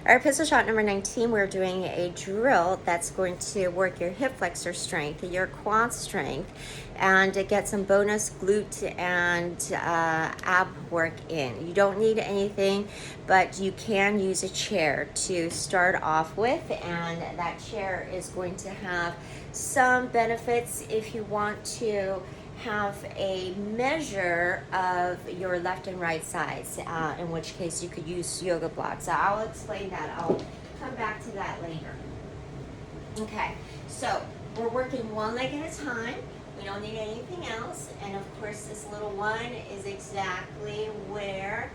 Our pistol shot number 19, we're doing a drill that's going to work your hip flexor strength, your quad strength, and get some bonus glute and ab work in. You don't need anything, but you can use a chair to start off with, and that chair is going to have some benefits if you want to have a measure of your left and right sides, in which case you could use yoga blocks. So I'll explain that. I'll come back to that later. Okay, so we're working one leg at a time. We don't need anything else. And of course, this little one is exactly where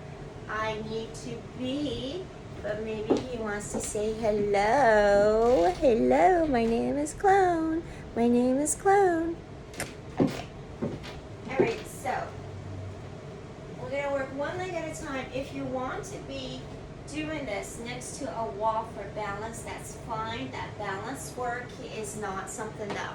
I need to be. But maybe he wants to say hello. Hello, my name is Clone. My name is Clone. Alright, so we're going to work one leg at a time. If you want to be doing this next to a wall for balance, that's fine. That balance work is not something that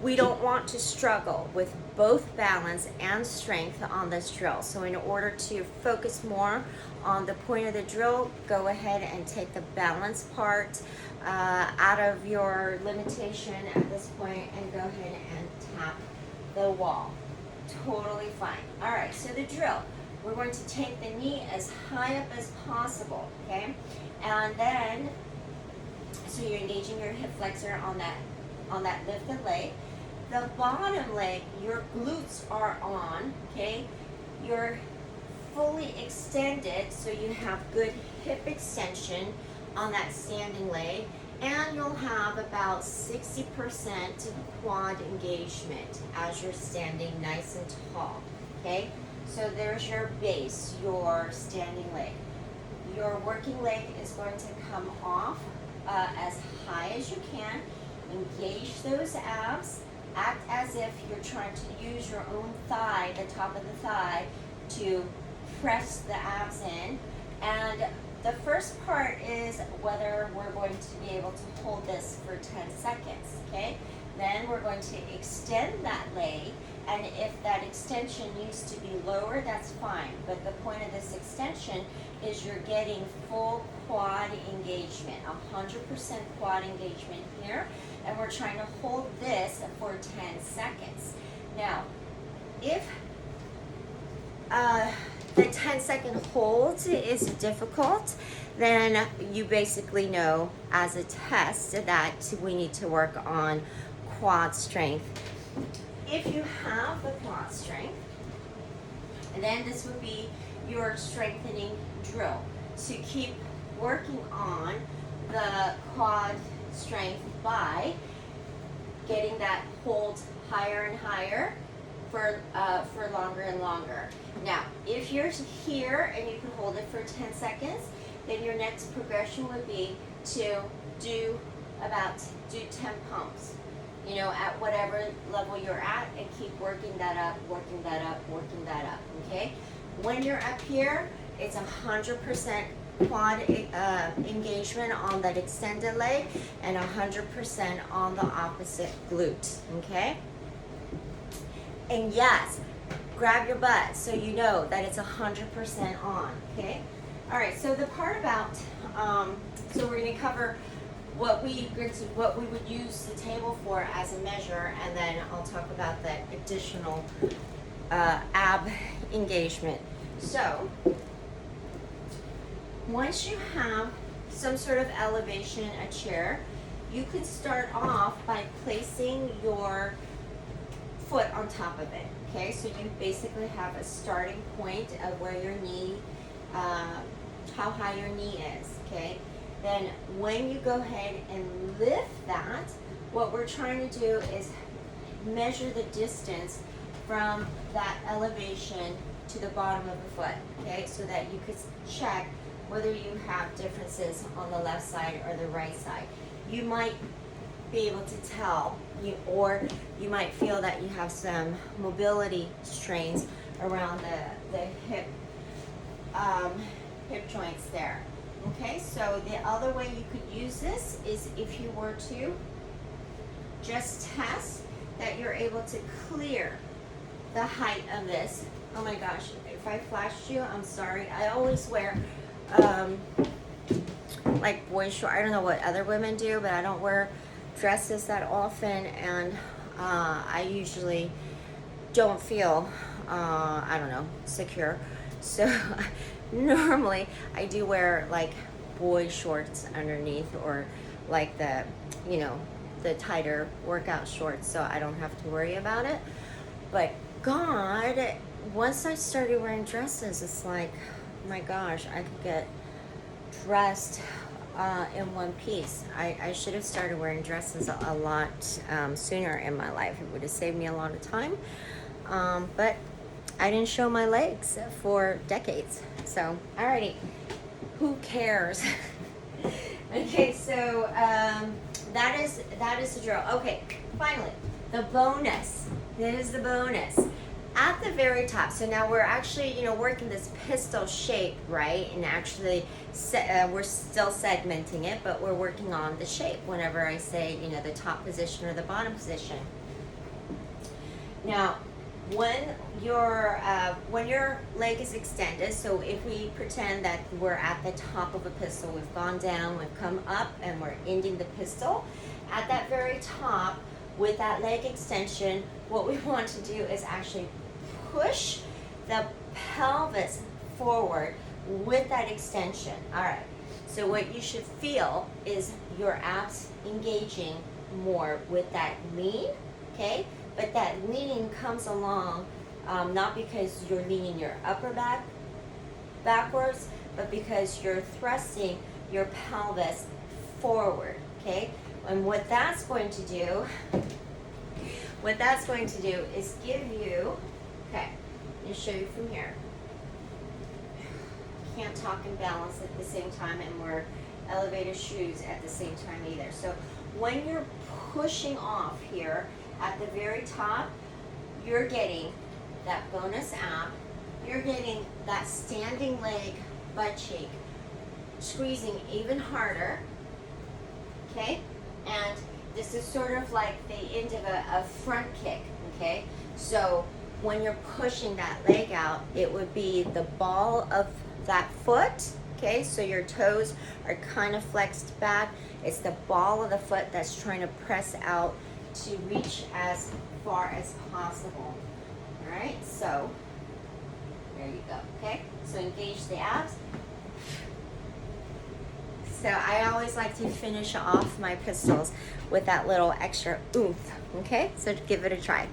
we don't want to struggle with both balance and strength on this drill. So in order to focus more on the point of the drill, go ahead and take the balance part out of your limitation at this point and go ahead and tap the wall. Totally fine. All right, so the drill, we're going to take the knee as high up as possible, okay? And then, so you're engaging your hip flexor on that lifted leg. The bottom leg, your glutes are on, okay? You're fully extended, so you have good hip extension on that standing leg, and you'll have about 60% quad engagement as you're standing nice and tall, okay? So there's your base, your standing leg. Your working leg is going to come off as high as you can. Engage those abs. Act as if you're trying to use your own thigh, the top of the thigh, to press the abs in. And the first part is whether we're going to be able to hold this for 10 seconds, okay? Then we're going to extend that leg, and if that extension needs to be lower, that's fine. But the point of this extension is you're getting full quad engagement, 100% quad engagement here, and we're trying to hold this for 10 seconds. Now, if the 10-second hold is difficult, then you basically know as a test that we need to work on quad strength. If you have the quad strength, then this would be your strengthening drill to keep working on the quad strength by getting that hold higher and higher for longer and longer. Now, if you're here and you can hold it for 10 seconds, then your next progression would be to do 10 pumps, you know, at whatever level you're at, and keep working that up, working that up, working that up, okay? When you're up here, it's 100% quad engagement on that extended leg and 100% on the opposite glute, okay? And yes, grab your butt so you know that it's 100% on, okay? All right, so the part about, so we're gonna cover what we would use the table for as a measure, and then I'll talk about that additional ab engagement. So, once you have some sort of elevation, a chair, you could start off by placing your foot on top of it, okay? So you basically have a starting point of where your knee, how high your knee is, okay? Then when you go ahead and lift that, what we're trying to do is measure the distance from that elevation to the bottom of the foot, okay? So that you could check whether you have differences on the left side or the right side. You might be able to tell, or you might feel that you have some mobility strains around the hip joints there. Okay, so the other way you could use this is if you were to just test that you're able to clear the height of this. Oh my gosh, if I flashed you, I'm sorry. I always wear like boy short. I don't know what other women do, but I don't wear dresses that often, and I usually don't feel, I don't know, secure. So normally I do wear like boy shorts underneath, or like the, you know, the tighter workout shorts, so I don't have to worry about it. But God, once I started wearing dresses, it's like, my gosh, I could get dressed in one piece. I should have started wearing dresses a lot sooner in my life. It would have saved me a lot of time. But I didn't show my legs for decades. So, alrighty, who cares? Okay, so that is the drill. Okay, finally, the bonus. This is the bonus. At the very top, so now we're actually, you know, working this pistol shape, right? And actually, we're still segmenting it, but we're working on the shape whenever I say, you know, the top position or the bottom position. Now, when your leg is extended, so if we pretend that we're at the top of a pistol, we've gone down, we've come up, and we're ending the pistol, at that very top, with that leg extension, what we want to do is actually push the pelvis forward with that extension. All right, so what you should feel is your abs engaging more with that lean, okay? But that leaning comes along not because you're leaning your upper back backwards, but because you're thrusting your pelvis forward, okay? And what that's going to do is give you, okay, let me show you from here. Can't talk and balance at the same time and wear elevated shoes at the same time either. So when you're pushing off here at the very top, you're getting that bonus ab, you're getting that standing leg butt cheek squeezing even harder, okay? And this is sort of like the end of a front kick, okay? So when you're pushing that leg out, it would be the ball of that foot, okay? So your toes are kind of flexed back. It's the ball of the foot that's trying to press out to reach as far as possible. All right, so there you go, okay? So engage the abs. So I always like to finish off my pistols with that little extra oomph, okay? So give it a try.